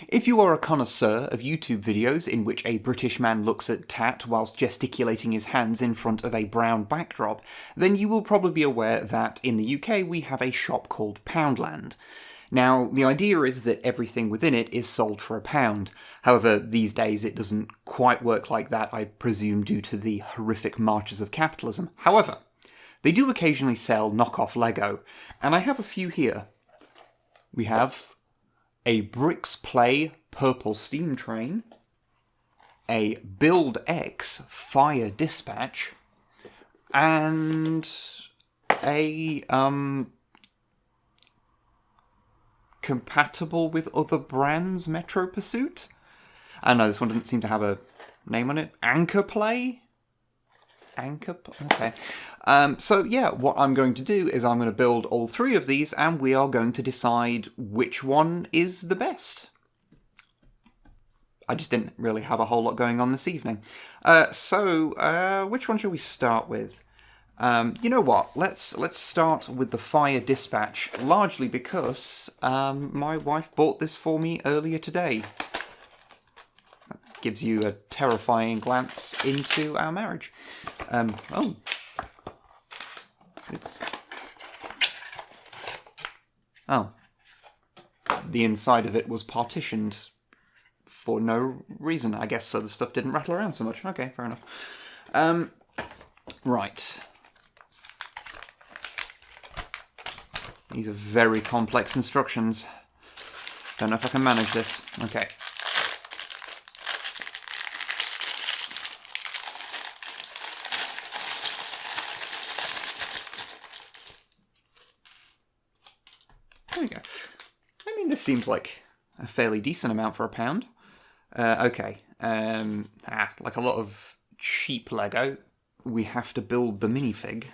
If you are a connoisseur of YouTube videos in which a British man looks at tat whilst gesticulating his hands in front of a brown backdrop, then you will probably be aware that in the UK we have a shop called Poundland. Now, the idea is that everything within it is sold for £1. However, these days it doesn't quite work like that, I presume due to the horrific marches of capitalism. However, they do occasionally sell knockoff Lego, and I have a few here. We have a Bricks Play purple steam train, a Build X fire dispatch, and a compatible with other brands Metro Pursuit. I know this one doesn't seem to have a name on it. Anchor Play? Okay. So yeah, what I'm going to do is I'm going to build all three of these and we are going to decide which one is the best. I just didn't really have a whole lot going on this evening. So which one shall we start with? You know what? Let's start with the fire dispatch, largely because my wife bought this for me earlier today. Gives you a terrifying glance into our marriage. Oh. Oh. The inside of it was partitioned for no reason, I guess, so the stuff didn't rattle around so much. Okay, fair enough. Right. These are very complex instructions. Don't know if I can manage this. Okay. There we go. I mean, this seems like a fairly decent amount for £1. Okay. Like a lot of cheap Lego, we have to build the minifig.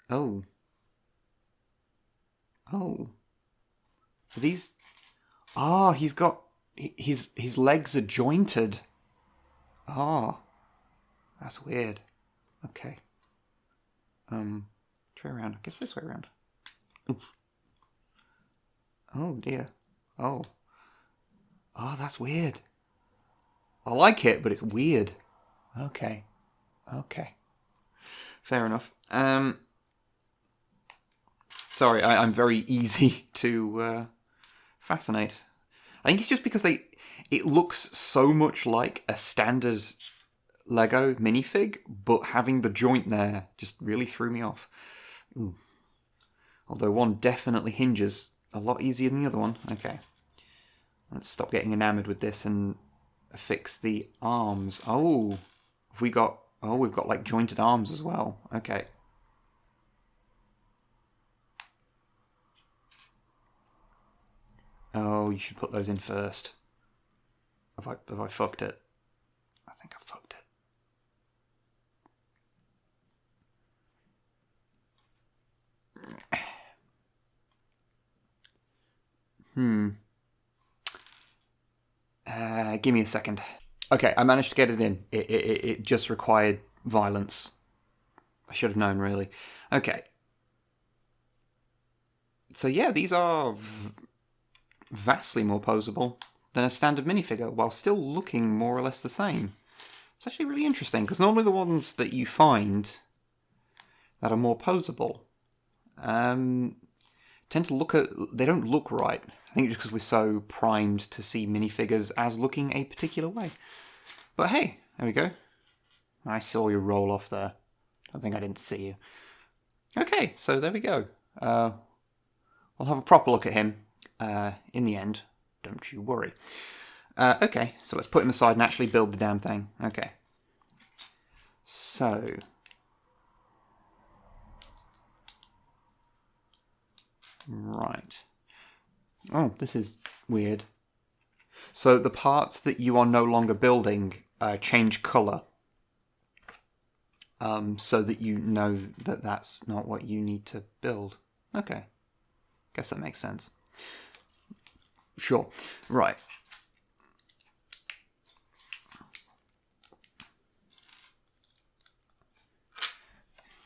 Oh. Oh. These... Ah, he's got... His legs are jointed. Ah. That's weird. Okay. Which way around? I guess this way around. Oof. Oh, dear. Oh. Oh, that's weird. I like it, but it's weird. Okay. Okay. Fair enough. Sorry, I'm very easy to fascinate. I think it's just because it looks so much like a standard Lego minifig, but having the joint there just really threw me off. Ooh. Although one definitely hinges a lot easier than the other one. Okay. Let's stop getting enamored with this and fix the arms. Oh, we've got like jointed arms as well. Okay. Oh, you should put those in first. Have I fucked it? I think I fucked it. Give me a second. Okay, I managed to get it in. It just required violence. I should have known, really. Okay. So yeah, these are vastly more posable than a standard minifigure, while still looking more or less the same. It's actually really interesting, because normally the ones that you find that are more posable tend to look they don't look right. I think just because we're so primed to see minifigures as looking a particular way. But hey, there we go. I saw you roll off there. I think I didn't see you. Okay, so there we go. We'll have a proper look at him in the end. Don't you worry. Okay, so let's put him aside and actually build the damn thing. Okay. So... Right. Oh, this is weird. So the parts that you are no longer building change colour. So that you know that that's not what you need to build. Okay. Guess that makes sense. Sure. Right.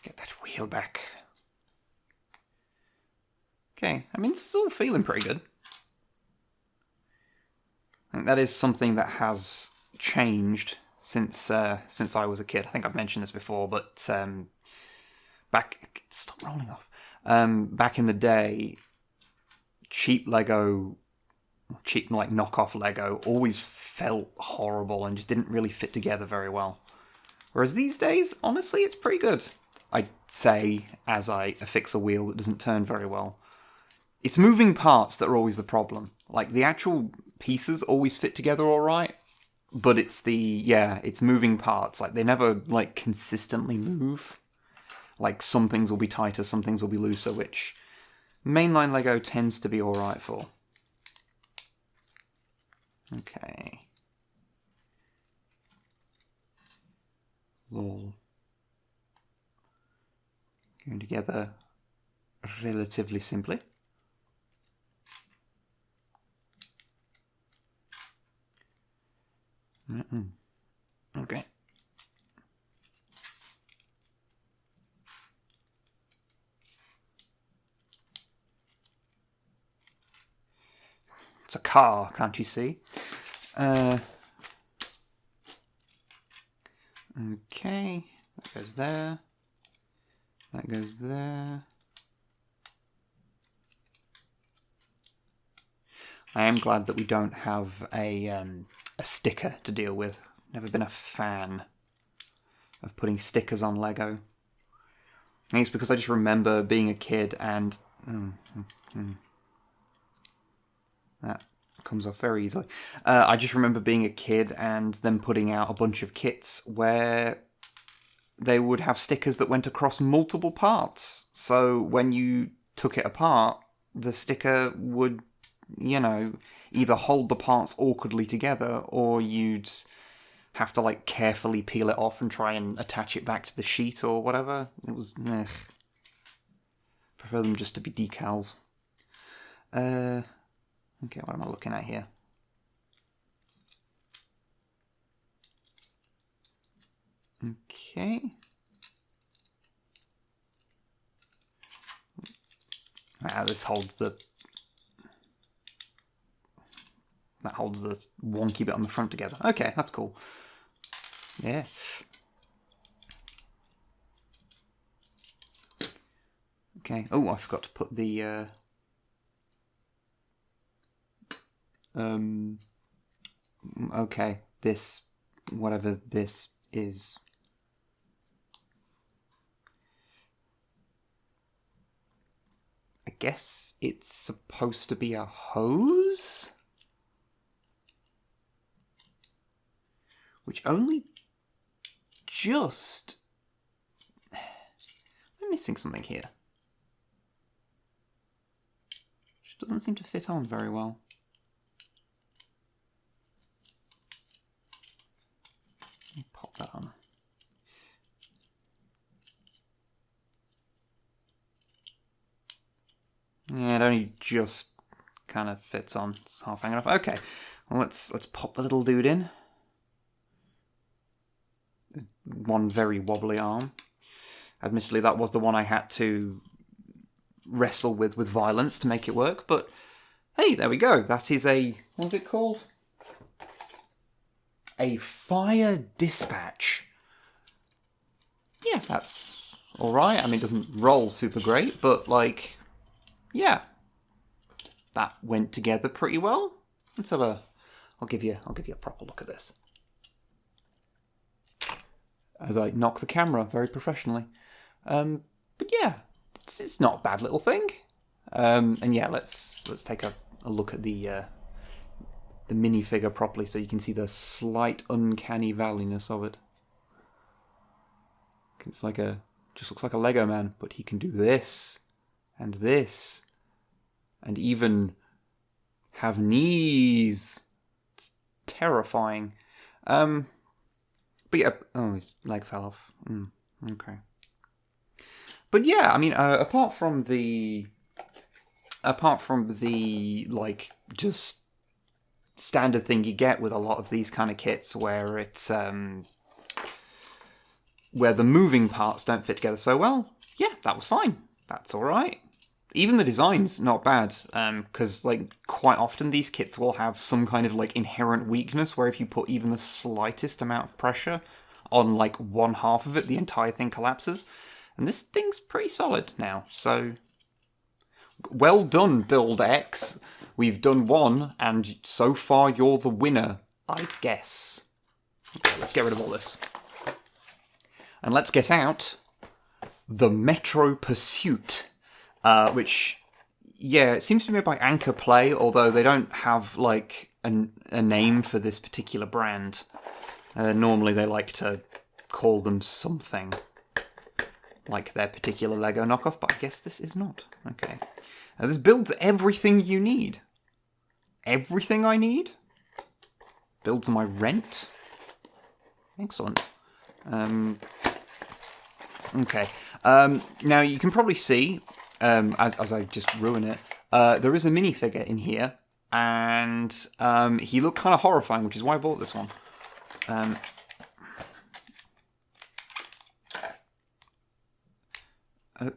Get that wheel back. Okay, I mean, this is all feeling pretty good. I think that is something that has changed since I was a kid. I think I've mentioned this before, but stop rolling off. Back in the day, cheap Lego, cheap like knockoff Lego, always felt horrible and just didn't really fit together very well. Whereas these days, honestly, it's pretty good. I'd say as I affix a wheel that doesn't turn very well. It's moving parts that are always the problem. Like, the actual pieces always fit together alright, but it's it's moving parts. Like, they never, like, consistently move. Like, some things will be tighter, some things will be looser, which mainline Lego tends to be alright for. Okay. It's all going together relatively simply. Okay. It's a car, can't you see? Okay, that goes there. That goes there. I am glad that we don't have a sticker to deal with. Never been a fan of putting stickers on Lego. I think it's because I just remember being a kid and... that comes off very easily. I just remember being a kid and them putting out a bunch of kits where they would have stickers that went across multiple parts. So when you took it apart, the sticker would, you know, either hold the parts awkwardly together or you'd have to, like, carefully peel it off and try and attach it back to the sheet or whatever. It was, prefer them just to be decals. Okay, what am I looking at here? Okay. This holds the... That holds the wonky bit on the front together. Okay, that's cool. Yeah. Okay. Oh, I forgot to put the... Okay, this... Whatever this is... I guess it's supposed to be a hose? Which only just... I'm missing something here. Which doesn't seem to fit on very well. Let me pop that on. Yeah, it only just kind of fits on. It's half hanging off. Okay, well, let's pop the little dude in. One very wobbly arm. Admittedly, that was the one I had to wrestle with violence to make it work, but hey, there we go. That is a... what's it called? A fire dispatch. Yeah, that's alright. I mean, it doesn't roll super great, but, like... yeah, that went together pretty well. Let's have a... I'll give you a proper look at this. As I knock the camera very professionally. But yeah, it's not a bad little thing. And yeah, let's take a look at the minifigure properly so you can see the slight uncanny valleyness of it. It's like just looks like a Lego man, but he can do this and this, and even have knees. It's terrifying. But yeah, oh, his leg fell off. Okay. But yeah, I mean, apart from the like just standard thing you get with a lot of these kind of kits, where it's where the moving parts don't fit together so well. Yeah, that was fine. That's all right. even the design's not bad, because, like, quite often these kits will have some kind of, like, inherent weakness where if you put even the slightest amount of pressure on, like, one half of it, the entire thing collapses. And this thing's pretty solid now, so... Well done, Build X. We've done one, and so far you're the winner, I guess. Okay, let's get rid of all this. And let's get out the Metro Pursuit, which, yeah, it seems to be made by Anchor Play, although they don't have, like, a name for this particular brand. Normally they like to call them something, like their particular Lego knockoff, but I guess this is not. Okay. This builds everything you need. Everything I need? Builds my rent? Excellent. Okay. Now, you can probably see, as I just ruin it, there is a minifigure in here, and he looked kind of horrifying, which is why I bought this one.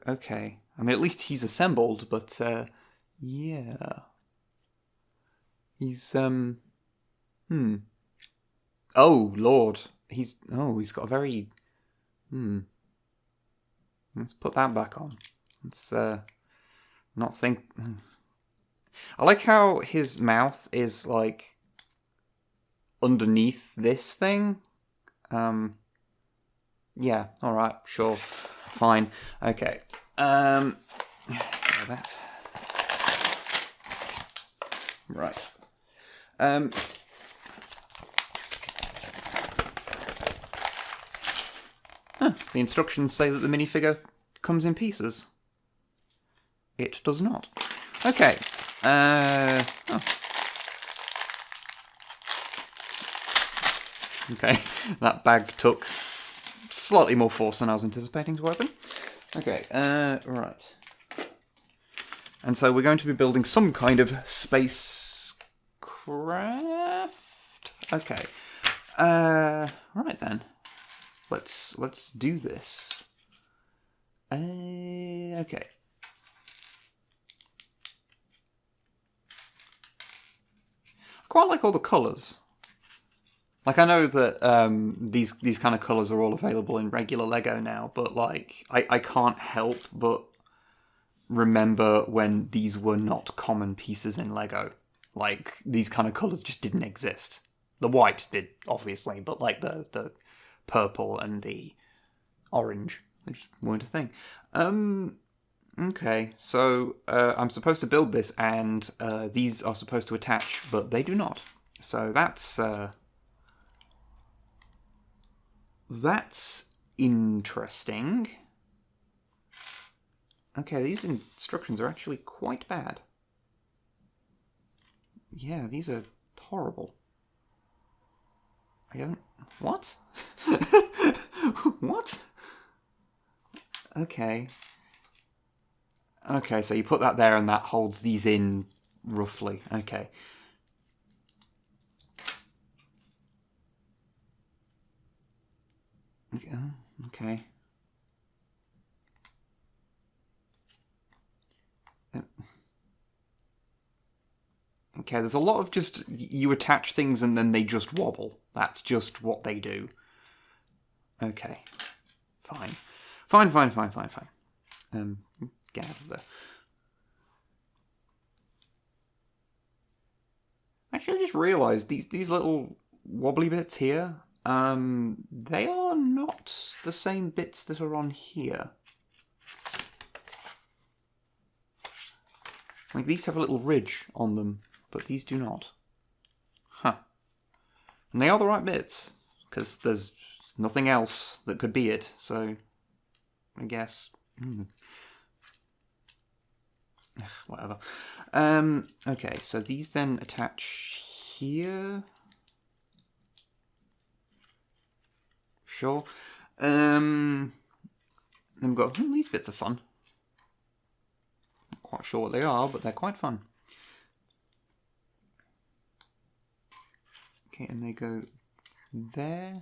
Okay. I mean, at least he's assembled, but, yeah. He's, Oh, Lord. He's got a very, Let's put that back on. Let's, not think... I like how his mouth is, like, underneath this thing. Yeah, alright, sure. Fine. Okay. That. Right. The instructions say that the minifigure comes in pieces. It does not. Okay. Okay, that bag took slightly more force than I was anticipating to open. Okay, right. And so we're going to be building some kind of spacecraft. Okay. Right then. Let's do this. Okay. I quite like all the colours. Like, I know that these kind of colours are all available in regular Lego now, but, like, I can't help but remember when these were not common pieces in Lego. Like, these kind of colours just didn't exist. The white did, obviously, but, like, the purple and the orange, they just weren't a thing. Okay, so I'm supposed to build this, and these are supposed to attach, but they do not. So that's interesting. Okay, these instructions are actually quite bad. Yeah, these are horrible. I don't... What? What? Okay. Okay, so you put that there and that holds these in roughly. Okay. Okay. Okay, there's a lot of just, you attach things and then they just wobble. That's just what they do. Okay. Fine. Fine. Get out of there. Actually, I just realised these little wobbly bits here, they are not the same bits that are on here. Like, these have a little ridge on them, but these do not. Huh. And they are the right bits, because there's nothing else that could be it, so I guess... Whatever. Okay, so these then attach here. Sure. Then we've got... these bits are fun. Not quite sure what they are, but they're quite fun. Okay, and they go there.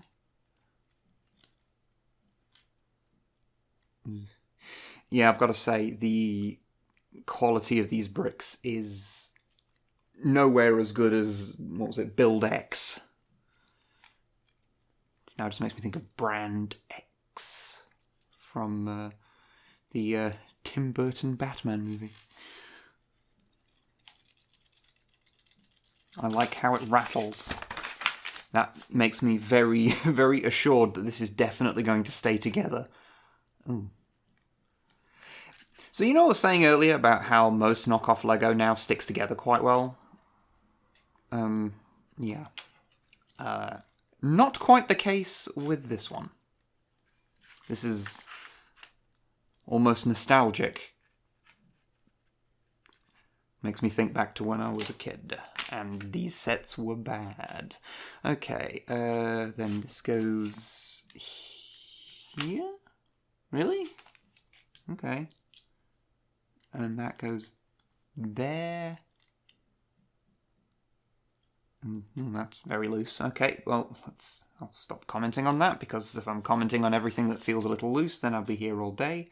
Yeah, I've got to say, the quality of these bricks is nowhere as good as, what was it, Build X. Now it just makes me think of Brand X from the Tim Burton Batman movie. I like how it rattles. That makes me very, very assured that this is definitely going to stay together. Ooh. So you know what I was saying earlier about how most knockoff Lego now sticks together quite well? Yeah. Not quite the case with this one. This is almost nostalgic. Makes me think back to when I was a kid, and these sets were bad. Okay, then this goes here? Really? Okay. And that goes there. That's very loose. Okay, well, I'll stop commenting on that, because if I'm commenting on everything that feels a little loose, then I'll be here all day.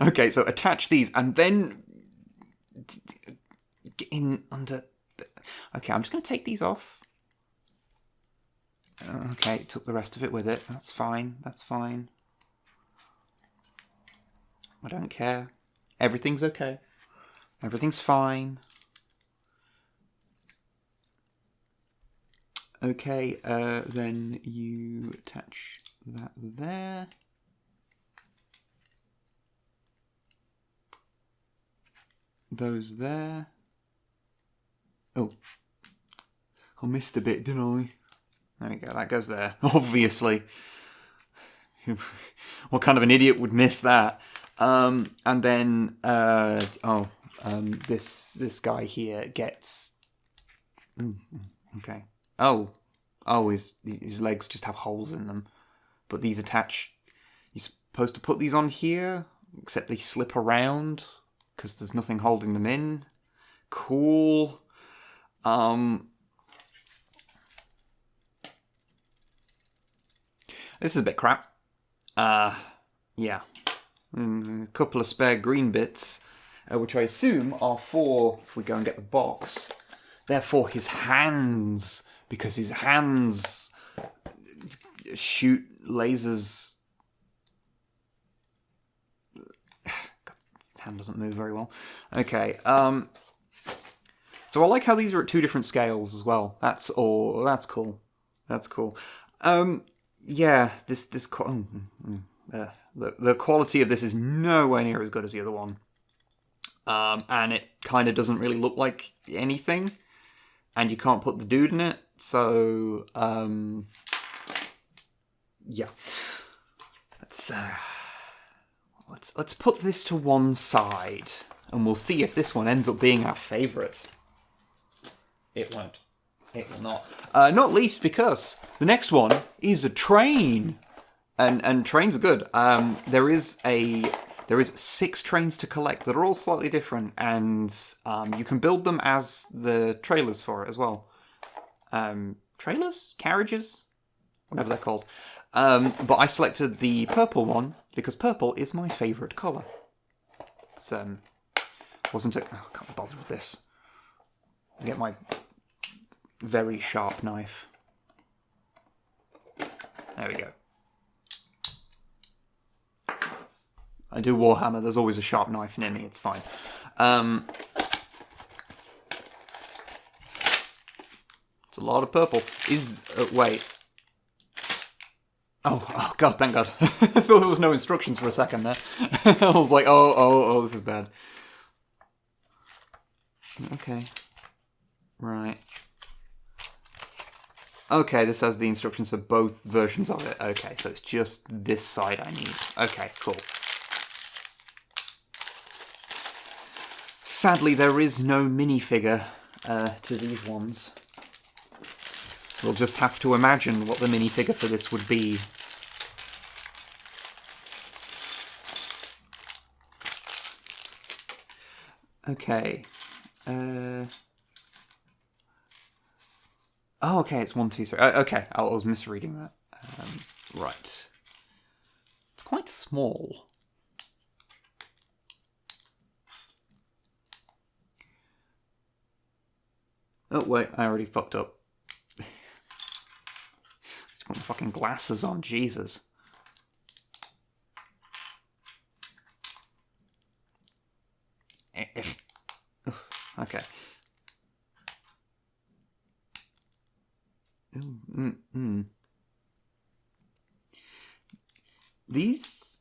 Okay, so attach these, and then get in under... Okay, I'm just going to take these off. Okay, took the rest of it with it. That's fine, that's fine. I don't care. Everything's okay. Everything's fine. Okay, then you attach that there. Those there. Oh. I missed a bit, didn't I? There we go, that goes there. Obviously. What kind of an idiot would miss that? And then, this guy here gets... okay. Oh, his legs just have holes in them. But these attach... You're supposed to put these on here, except they slip around, because there's nothing holding them in. Cool. This is a bit crap. Yeah. A couple of spare green bits, which I assume are for, if we go and get the box, they're for his hands, because his hands shoot lasers. His hand doesn't move very well. Okay, so I like how these are at two different scales as well. That's cool. That's cool. Yeah, the quality of this is nowhere near as good as the other one. And it kind of doesn't really look like anything. And you can't put the dude in it. So, yeah. Let's put this to one side. And we'll see if this one ends up being our favourite. It won't. It will not. Not least because the next one is a train. And trains are good. There is 6 trains to collect that are all slightly different, and you can build them as the trailers for it as well. Trailers? Carriages? Whatever they're called. But I selected the purple one because purple is my favourite colour. It's wasn't it? Oh, I can't bother with this. I get my very sharp knife. There we go. I do Warhammer, there's always a sharp knife near me, it's fine. It's a lot of purple. Wait. Oh god, thank god. I thought there was no instructions for a second there. I was like, oh, this is bad. Okay. Right. Okay, this has the instructions for both versions of it. Okay, so it's just this side I need. Okay, cool. Sadly, there is no minifigure to these ones. We'll just have to imagine what the minifigure for this would be. Okay. Oh, okay, it's 1, 2, 3. Okay, I was misreading that. Right. small. Oh, wait, I already fucked up. Just put my fucking glasses on, Jesus. Okay. These...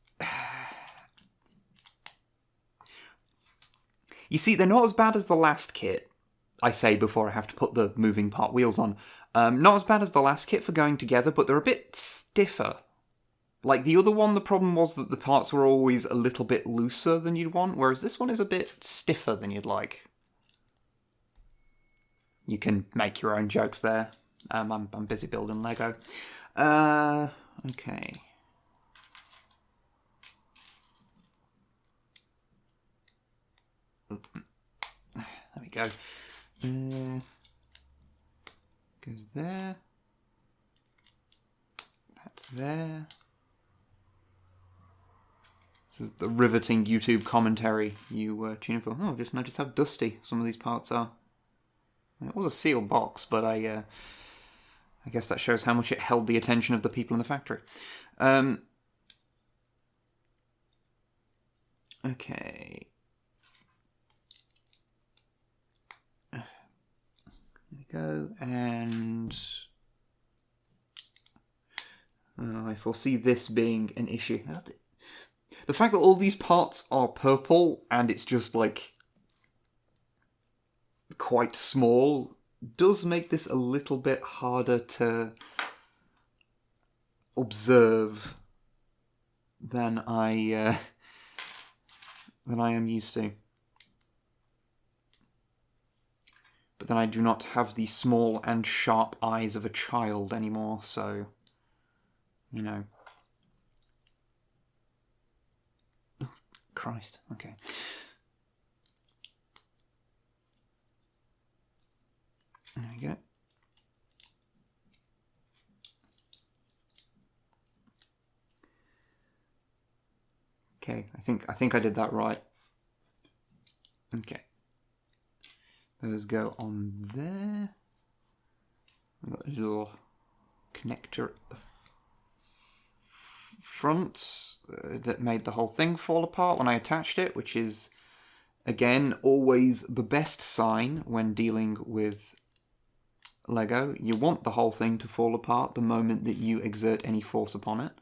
You see, they're not as bad as the last kit, I say before I have to put the moving part wheels on. Not as bad as the last kit for going together, but they're a bit stiffer. Like the other one, the problem was that the parts were always a little bit looser than you'd want, whereas this one is a bit stiffer than you'd like. You can make your own jokes there. I'm busy building Lego. Okay. There we go. Goes there. That's there. This is the riveting YouTube commentary you tune in for. Oh, just notice how dusty some of these parts are. It was a sealed box, but I guess that shows how much it held the attention of the people in the factory. Okay. There we go, and I foresee this being an issue. The fact that all these parts are purple and it's just like quite small does make this a little bit harder to observe than I am used to. But then I do not have the small and sharp eyes of a child anymore, so, you know. Oh, Christ, okay. There we go. Okay, I think I did that right. Okay. Those go on there. We've got a little connector at the front that made the whole thing fall apart when I attached it, which is, again, always the best sign when dealing with Lego. You want the whole thing to fall apart the moment that you exert any force upon it.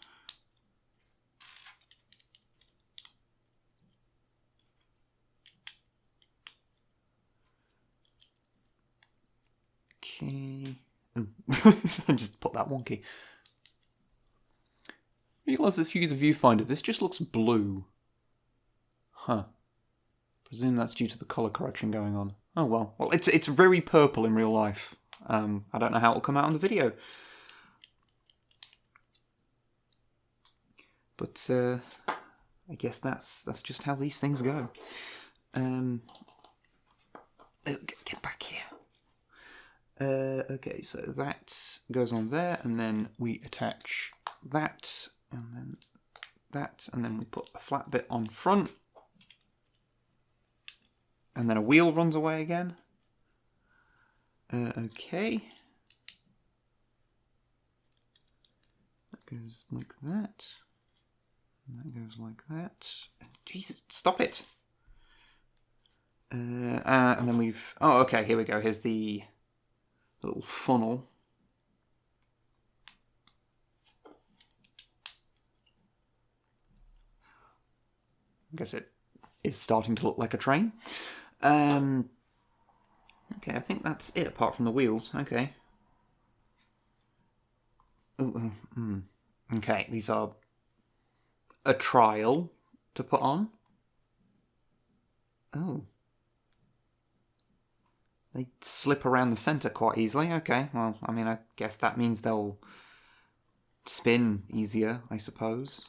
Okay. I just put that wonky. Realise if you use the viewfinder, this just looks blue. Huh. Presume that's due to the colour correction going on. Oh well. Well, it's very purple in real life. I don't know how it'll come out on the video. But I guess that's just how these things go. Get back here. Okay, so that goes on there, and then we attach that, and then that, and then we put a flat bit on front, and then a wheel runs away again. Okay. That goes like that. And that goes like that. Jesus, stop it! And then we've... Oh, okay, here we go. Here's the little funnel. I guess it is starting to look like a train. Okay, I think that's it, apart from the wheels. Okay. Okay, these are a trial to put on. Oh. They slip around the centre quite easily. Okay, well, I mean, I guess that means they'll spin easier, I suppose.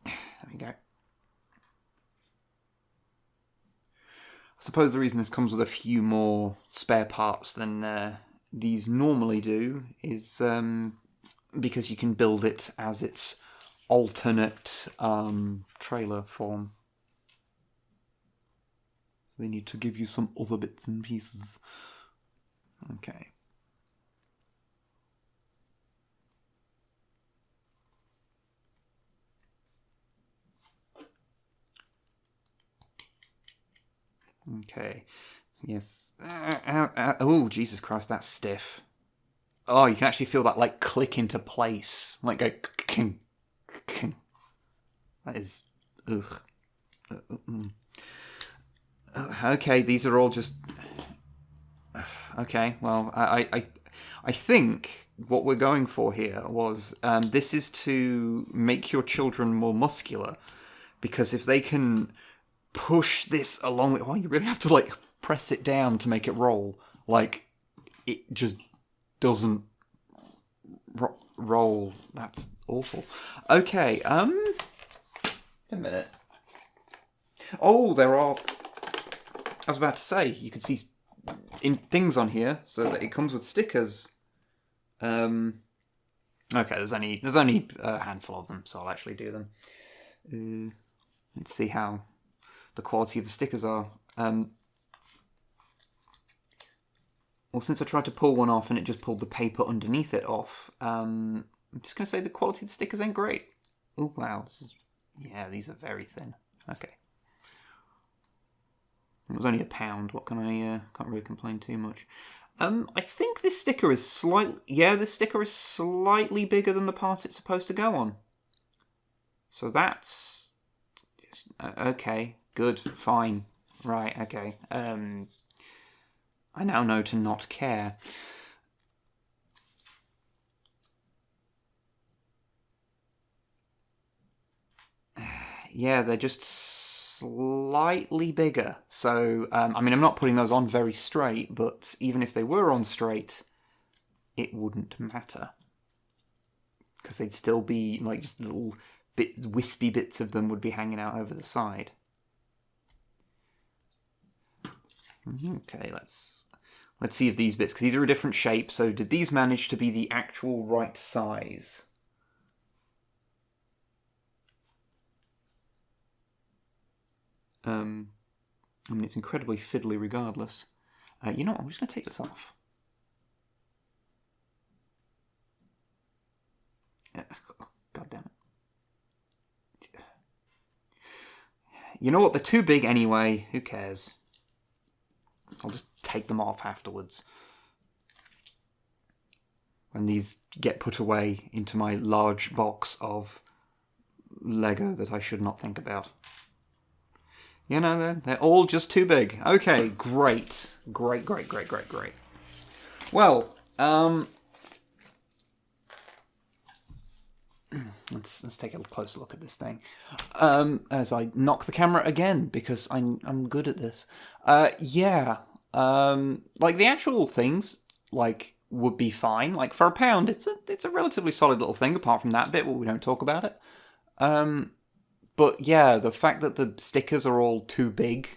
There we go. I suppose the reason this comes with a few more spare parts than these normally do is because you can build it as its alternate trailer form. So they need to give you some other bits and pieces. Okay. Okay. Yes. Oh, Jesus Christ, that's stiff. Oh, you can actually feel that, like, click into place. Like, go... That is... Ugh. Okay, these are all just... Okay, well, I think what we're going for here was... this is to make your children more muscular. Because if they can push this along... Oh, you really have to, like, press it down to make it roll. Like, it just doesn't roll. That's awful. Okay, a minute. Oh, there are... I was about to say, you can see things on here, so that it comes with stickers. Okay, there's only a handful of them, so I'll actually do them. Let's see how the quality of the stickers are. Well, since I tried to pull one off and it just pulled the paper underneath it off, I'm just going to say the quality of the stickers ain't great. Oh, wow. Yeah, these are very thin. Okay. It was only £1. What can I... can't really complain too much. I think this sticker is slightly... Yeah, this sticker is slightly bigger than the part it's supposed to go on. So that's... Okay, good, fine. Right, okay. I now know to not care. Yeah, they're just slightly bigger. So, I mean, I'm not putting those on very straight, but even if they were on straight, it wouldn't matter. Because they'd still be, like, just little bits, wispy bits of them would be hanging out over the side. Okay, let's see if these bits, because these are a different shape, so did these manage to be the actual right size? I mean, it's incredibly fiddly regardless. You know what, I'm just going to take this off. God damn it. You know what, they're too big anyway, who cares? I'll just take them off afterwards. When these get put away into my large box of Lego that I should not think about. You know, they're all just too big. Okay, great. Great. Well, let's take a closer look at this thing. As I knock the camera again, because I'm good at this. Yeah. Like, the actual things, like, would be fine. Like, for £1, it's a relatively solid little thing, apart from that bit where we don't talk about it. But yeah, the fact that the stickers are all too big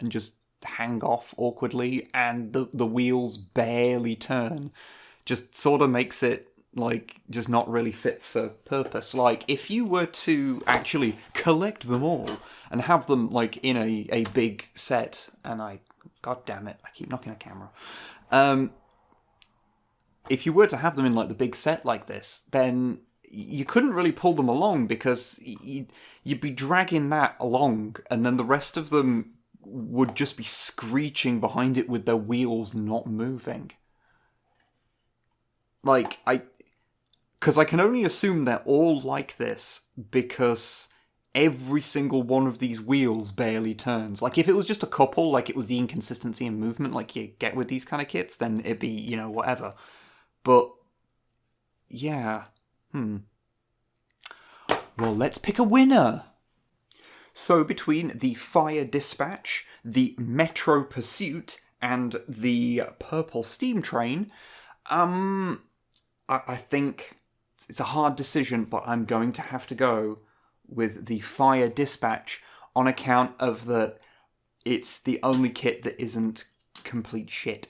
and just hang off awkwardly, and the wheels barely turn, just sort of makes it, like, just not really fit for purpose. Like, if you were to actually collect them all and have them, like, in a big set, and God damn it, I keep knocking the camera. If you were to have them in, like, the big set like this, then you couldn't really pull them along, because you'd be dragging that along, and then the rest of them would just be screeching behind it with their wheels not moving. Like, because I can only assume they're all like this because every single one of these wheels barely turns. Like, if it was just a couple, like it was the inconsistency in movement like you get with these kind of kits, then it'd be, you know, whatever. But, yeah. Well, let's pick a winner. So, between the Fire Dispatch, the Metro Pursuit, and the Purple Steam Train, I think it's a hard decision, but I'm going to have to go with the Fire Dispatch on account of it's the only kit that isn't complete shit.